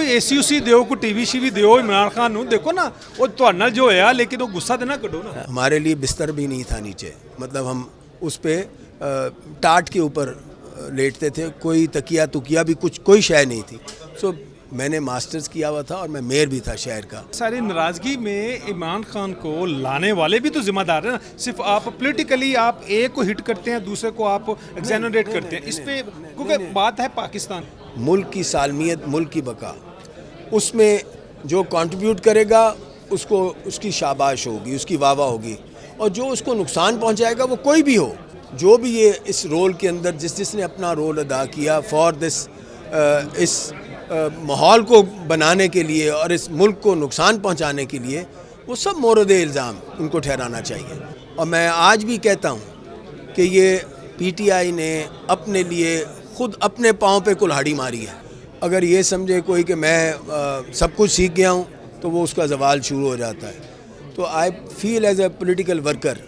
कोई एसी दियो, कोई टीवी शीवी दियो इमरान खान नूं, देखो ना वो तुहाडे नाल जो होया, लेकिन वो गुस्सा देना कढो ना। हमारे लिए बिस्तर भी नहीं था नीचे, मतलब हम उस पे टाट के ऊपर लेटते थे, कोई तकिया तुकिया भी कुछ कोई शय नहीं थी। सो मैंने मास्टर्स किया हुआ था और मैं मेयर भी था शहर का। सारी नाराज़गी में इमरान खान को लाने वाले भी तो जिम्मेदार हैं ना। सिर्फ आप पॉलिटिकली आप एक को हिट करते हैं, दूसरे को आप एग्जेनरेट करते हैं, इस पे क्योंकि बात है पाकिस्तान। मुल्क की सालमियत, मुल्क की बका, उसमें जो कंट्रीब्यूट करेगा उसको उसकी शाबाश होगी, उसकी वाह वाह होगी, और जो उसको नुकसान पहुंचाएगा वो कोई भी हो, जो भी ये इस रोल के अंदर जिसने अपना रोल अदा किया फॉर दिस इस माहौल को बनाने के लिए और इस मुल्क को नुकसान पहुंचाने के लिए, वो सब मोरद इल्ज़ाम उनको ठहराना चाहिए। और मैं आज भी कहता हूं कि ये पीटीआई ने अपने लिए खुद अपने पाँव पे कुल्हाड़ी मारी है। अगर ये समझे कोई कि मैं सब कुछ सीख गया हूं, तो वो उसका ज़वाल शुरू हो जाता है। तो I feel as a political worker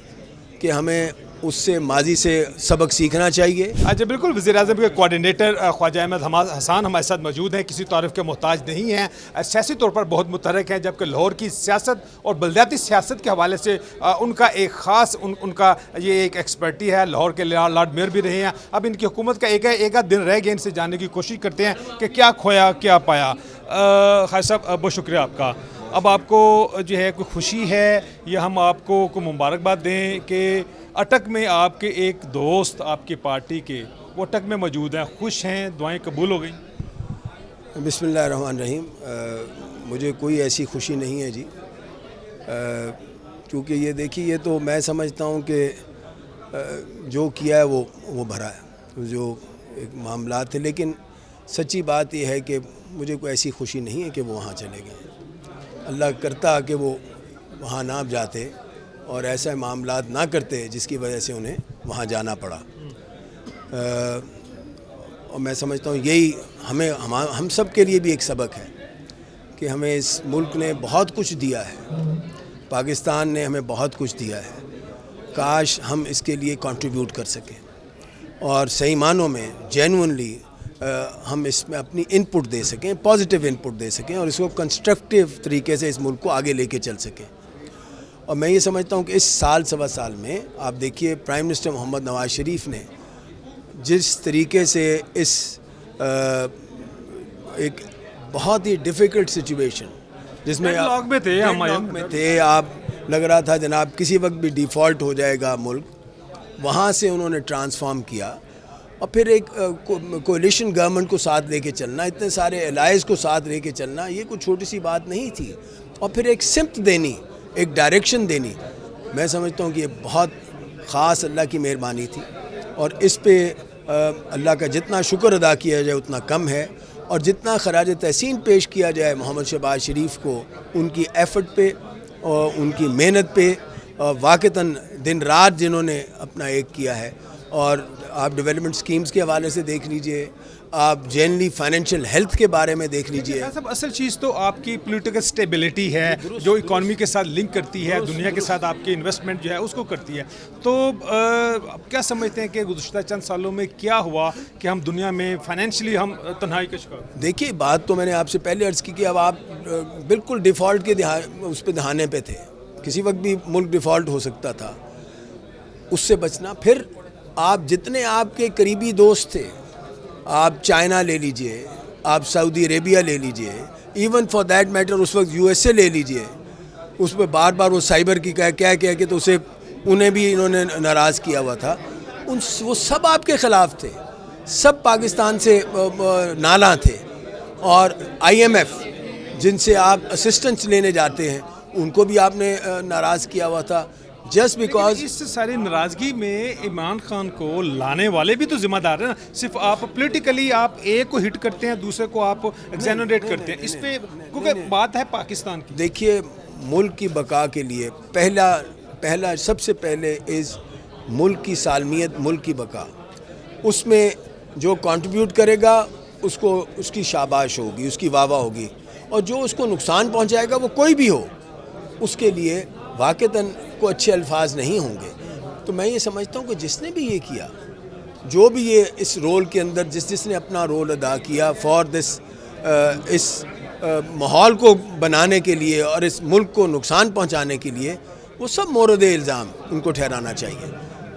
कि हमें उससे माजी से सबक सीखना चाहिए। अच्छा, बिल्कुल। वज़ीर-ए-आज़म के कोऑर्डिनेटर ख्वाजा अहमद हसन हमारे साथ मौजूद हैं, किसी तारीफ़ के मोहताज नहीं हैं, सियासी तौर पर बहुत मुतहर्रिक हैं, जबकि लाहौर की सियासत और बलदियाती सियासत के हवाले से उनका एक ख़ास उनका ये एक एक्सपर्टी है। लाहौर के लॉर्ड मेयर भी रहे हैं। अब इनकी हुकूमत का एक दिन रह गया, इनसे जानने की कोशिश करते हैं कि क्या खोया क्या पाया। खान साहब, बहुत शुक्रिया आपका। अब आपको जो है कोई खुशी है या हम आपको कोई मुबारकबाद दें कि अटक में आपके एक दोस्त आपकी पार्टी के वो अटक में मौजूद हैं, खुश हैं, दुआएं कबूल हो गई? बिस्मिल्लाहिर्रहमानिर्रहीम। मुझे कोई ऐसी खुशी नहीं है जी, क्योंकि ये देखिए, ये तो मैं समझता हूँ कि जो किया है वो भरा है, जो एक मामला थे। लेकिन सच्ची बात यह है कि मुझे कोई ऐसी खुशी नहीं है कि वो वहाँ चले गए। अल्लाह करता कि वो वहाँ ना जाते और ऐसा मामलात ना करते जिसकी वजह से उन्हें वहाँ जाना पड़ा। और मैं समझता हूँ यही हम सब के लिए भी एक सबक है कि हमें इस मुल्क ने बहुत कुछ दिया है, पाकिस्तान ने हमें बहुत कुछ दिया है, काश हम इसके लिए कंट्रीब्यूट कर सकें और सही मानों में जेन्युइनली हम इसमें अपनी इनपुट दे सकें, पॉजिटिव इनपुट दे सकें और इसको कंस्ट्रक्टिव तरीके से इस मुल्क को आगे लेके चल सकें। और मैं ये समझता हूँ कि इस साल सवा साल में आप देखिए, प्राइम मिनिस्टर मोहम्मद नवाज शरीफ ने जिस तरीके से इस एक बहुत ही डिफ़िकल्ट सिचुएशन जिसमें में थे, आप लग रहा था जनाब किसी वक्त भी डिफ़ॉल्ट हो जाएगा मुल्क, वहाँ से उन्होंने ट्रांसफॉर्म किया। और फिर एक कोalition गवर्नमेंट को साथ लेके चलना, इतने सारे एलाइज को साथ लेके चलना, ये कोई छोटी सी बात नहीं थी। और फिर एक सिम्त देनी, एक डायरेक्शन देनी, मैं समझता हूँ कि ये बहुत ख़ास अल्लाह की मेहरबानी थी। और इस पे अल्लाह का जितना शुक्र अदा किया जाए उतना कम है, और जितना खराज तहसीन पेश किया जाए मोहम्मद शहबाज शरीफ को, उनकी एफ़र्ट पे और उनकी मेहनत पे, वाक़तन दिन रात जिन्होंने अपना एक किया है। और आप डेवलपमेंट स्कीम्स के हवाले से देख लीजिए, आप जनरली फाइनेंशियल हेल्थ के बारे में देख लीजिए। सब असल चीज़ तो आपकी पॉलिटिकल स्टेबिलिटी है, जो इकॉनमी के साथ लिंक करती है, दुनिया के साथ आपकी इन्वेस्टमेंट जो है उसको करती है। तो क्या समझते हैं कि गुज़श्ता चंद सालों में क्या हुआ कि हम दुनिया में फाइनेंशियली हम तन्हाई का शिकार? देखिए, बात तो मैंने आपसे पहले अर्ज़ की कि अब आप बिल्कुल डिफ़ॉल्ट के उस पर दहाने पे थे, किसी वक्त भी मुल्क डिफ़ॉल्ट हो सकता था, उससे बचना। फिर आप जितने आपके करीबी दोस्त थे, आप चाइना ले लीजिए, आप सऊदी अरेबिया ले लीजिए, इवन फॉर दैट मैटर उस वक्त यूएसए ले लीजिए, उस पर बार बार वो साइबर की कह के तो उसे उन्हें भी इन्होंने नाराज़ किया हुआ था। वो सब आपके ख़िलाफ़ थे, सब पाकिस्तान से नाला थे। और IMF जिनसे आप असिस्टेंस लेने जाते हैं, उनको भी आपने नाराज़ किया हुआ था। जस्ट बिकॉज इस सारी नाराज़गी में इमरान खान को लाने वाले भी तो जिम्मेदार हैं ना। सिर्फ आप पॉलिटिकली आप एक को हिट करते हैं, दूसरे को आप एग्जेनरेट करते हैं, इस पे क्योंकि बात है पाकिस्तान की। देखिए, मुल्क की बका के लिए पहला सबसे पहले इज़ मुल्क की सालमियत, मुल्क की बका, उसमें जो कंट्रीब्यूट करेगा उसको उसकी शाबाश होगी, उसकी वाह वाह होगी, और जो उसको नुकसान पहुंचाएगा वो कोई भी हो, उसके लिए वाक़तन को अच्छे अल्फाज नहीं होंगे। तो मैं ये समझता हूँ कि जिसने भी ये किया, जो भी ये इस रोल के अंदर जिसने अपना रोल अदा किया फॉर दिस इस ماحول کو بنانے کے لیے اور اس ملک کو نقصان پہنچانے کے لیے، وہ سب مورد الزام ان کو ٹھہرانا چاہیے،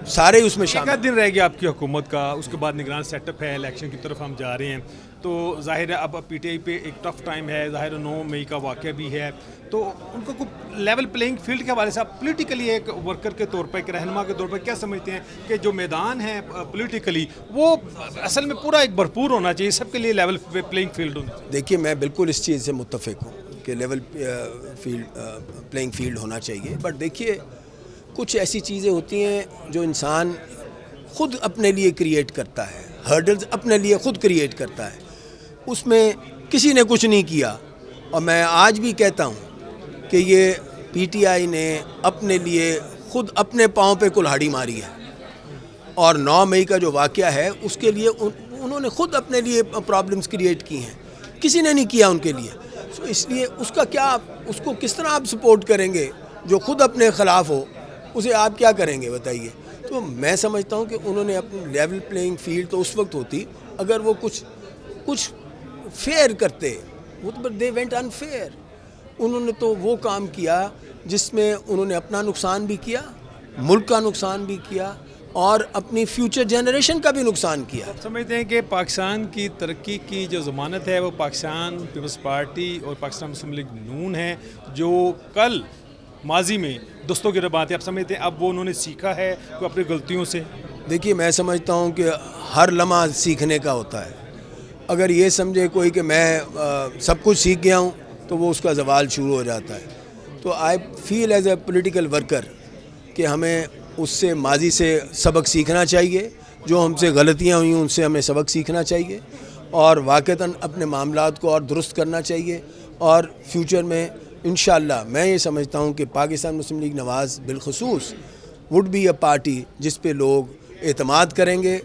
سارے اس میں شامل۔ ایک دن رہ گیا آپ کی حکومت کا، اس کے بعد نگران سیٹ اپ ہے، الیکشن کی طرف ہم جا رہے ہیں، تو ظاہر ہے اب پی ٹی آئی پہ ایک ٹف ٹائم ہے، ظاہر 9 مئی کا واقعہ بھی ہے، تو ان کو لیول پلینگ فیلڈ کے حوالے سے آپ پولیٹیکلی ایک ورکر کے طور پر، ایک رہنما کے طور پر کیا سمجھتے ہیں کہ جو میدان ہے پولیٹیکلی وہ اصل میں پورا ایک بھرپور ہونا چاہیے، سب کے لیے لیول پلینگ فیلڈ ہونا چاہیے؟ دیکھیے میں بالکل اس چیز سے متفق ہوں کہ لیول پلینگ فیلڈ ہونا چاہیے، بٹ دیکھیے کچھ ایسی چیزیں ہوتی ہیں جو انسان خود اپنے لیے کریٹ کرتا ہے، ہرڈلز اپنے لیے خود کریٹ کرتا ہے، اس میں کسی نے کچھ نہیں کیا، اور میں آج بھی کہتا ہوں کہ یہ پی ٹی آئی نے اپنے لیے خود اپنے پاؤں پہ کلہاڑی ماری ہے، اور 9 مئی کا جو واقعہ ہے اس کے لیے انہوں نے خود اپنے لیے پرابلمز کریٹ کی ہیں، کسی نے نہیں کیا ان کے لیے، سو اس لیے اس کا کیا، اس کو کس طرح آپ سپورٹ کریں گے جو خود اپنے خلاف ہو، اسے آپ کیا کریں گے بتائیے؟ تو میں سمجھتا ہوں کہ انہوں نے اپنی لیول پلینگ فیلڈ تو اس وقت ہوتی اگر وہ کچھ فیئر کرتے، وہ تو دے وینٹ انفیئر، انہوں نے تو وہ کام کیا جس میں انہوں نے اپنا نقصان بھی کیا، ملک کا نقصان بھی کیا، اور اپنی فیوچر جنریشن کا بھی نقصان کیا۔ سمجھتے ہیں کہ پاکستان کی ترقی کی جو ضمانت ہے وہ پاکستان پیپلز پارٹی اور پاکستان مسلم لیگ نون ہے، جو کل ماضی میں دوستوں کی بات ہے، آپ سمجھتے ہیں اب وہ انہوں نے سیکھا ہے کوئی اپنی غلطیوں سے؟ دیکھیے میں سمجھتا ہوں کہ ہر لمحہ سیکھنے کا ہوتا ہے، اگر یہ سمجھے کوئی کہ میں سب کچھ سیکھ گیا ہوں تو وہ اس کا زوال شروع ہو جاتا ہے۔ تو آئی feel as a political worker کہ ہمیں اس سے ماضی سے سبق سیکھنا چاہیے، جو ہم سے غلطیاں ہوئیں ان سے ہمیں سبق سیکھنا چاہیے، اور واقعتاً اپنے معاملات کو اور درست کرنا چاہیے، اور فیوچر میں انشاءاللہ میں یہ سمجھتا ہوں کہ پاکستان مسلم لیگ نواز بالخصوص وڈ بی اے پارٹی جس پہ لوگ اعتماد کریں گے،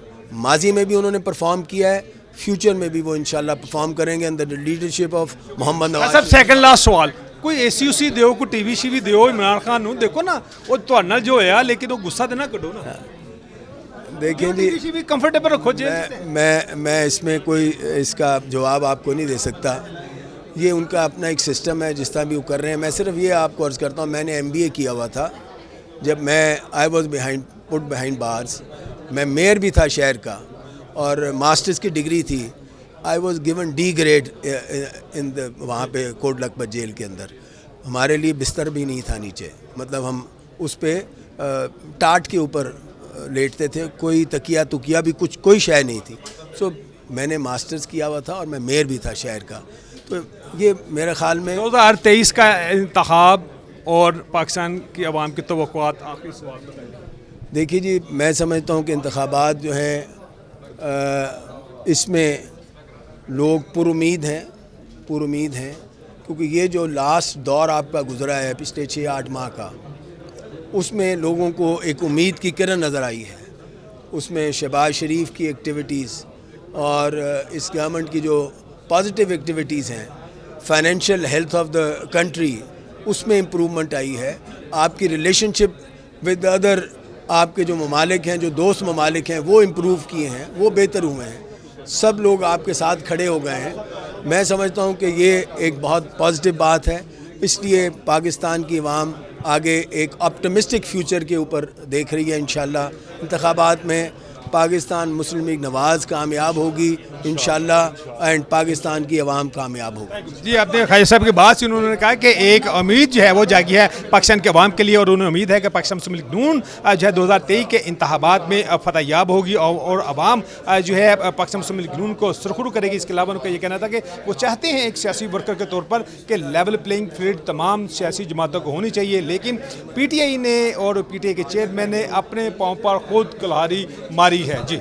ماضی میں بھی انہوں نے پرفارم کیا ہے، فیوچر میں بھی وہ انشاءاللہ پرفارم کریں گے under the leadership of Muhammad Nawaz. Sub second last سوال، کوئی اے سی اسی دیو، کوئی ٹی وی شی بھی دیو عمران خان نو، دیکھو نا وہ تو نال جو ہے لیکن وہ غصہ دینا کڈو نا، دیکھیں جی بھی کمفرٹیبل رکھو جی۔ میں اس میں کوئی اس کا جواب آپ کو نہیں دے سکتا، یہ ان کا اپنا ایک سسٹم ہے جس طرح بھی وہ کر رہے ہیں۔ میں صرف یہ آپ کو عرض کرتا ہوں، میں نے ایم بی اے کیا ہوا تھا جب میں I was put behind bars, میں میئر بھی تھا شہر کا، اور ماسٹرز کی ڈگری تھی، I was given D grade وہاں پہ کوٹ لکھپت جیل کے اندر، ہمارے لیے بستر بھی نہیں تھا نیچے، مطلب ہم اس پہ ٹاٹ کے اوپر لیٹتے تھے، کوئی تکیہ تکیہ بھی کچھ کوئی شے نہیں تھی۔ سو میں نے ماسٹرز کیا ہوا تھا اور میں میئر بھی تھا شہر کا، تو یہ میرے خیال میں 2023 کا انتخاب اور پاکستان کی عوام کی توقعات، آخری سوال بتائیں۔ دیکھیے جی میں سمجھتا ہوں کہ انتخابات جو ہیں اس میں لوگ پر امید ہیں، کیونکہ یہ جو لاسٹ دور آپ کا گزرا ہے پچھلے 6-8 ماہ کا، اس میں لوگوں کو ایک امید کی کرن نظر آئی ہے، اس میں شہباز شریف کی ایکٹیویٹیز اور اس گورنمنٹ کی جو پازیٹیو ایکٹیویٹیز ہیں، financial health of the country, اس میں امپرومنٹ آئی ہے، آپ کی ریلیشن شپ ود ادر، آپ کے جو ممالک ہیں، جو دوست ممالک ہیں، وہ امپروو کیے ہیں، وہ بہتر ہوئے ہیں، سب لوگ آپ کے ساتھ کھڑے ہو گئے ہیں۔ میں سمجھتا ہوں کہ یہ ایک بہت پازیٹیو بات ہے، اس لیے پاکستان کی عوام آگے ایک آپٹمسٹک فیوچر کے اوپر دیکھ رہی ہے۔ انشاءاللہ انتخابات میں پاکستان مسلم لیگ نواز کامیاب ہوگی انشاءاللہ، اینڈ پاکستان کی عوام کامیاب ہوگی۔ جی آپ نے خواجہ صاحب کی بات سے انہوں نے کہا کہ ایک امید جو ہے وہ جاگی ہے پاکستان کے عوام کے لیے، اور انہیں امید ہے کہ پاکستان مسلم لیگ نون جو ہے 2023 کے انتخابات میں فتح یاب ہوگی، اور عوام جو ہے پاکستان مسلم لیگ نون کو سرخرو کرے گی۔ اس کے علاوہ ان کا یہ کہنا تھا کہ وہ چاہتے ہیں ایک سیاسی ورکر کے طور پر کہ لیول پلینگ فیلڈ تمام سیاسی جماعتوں کو ہونی چاہیے، لیکن پی ٹی آئی نے اور پی ٹی آئی کے چیئرمین نے اپنے پاؤں پر خود کلہاڑی ماری ہے۔ جی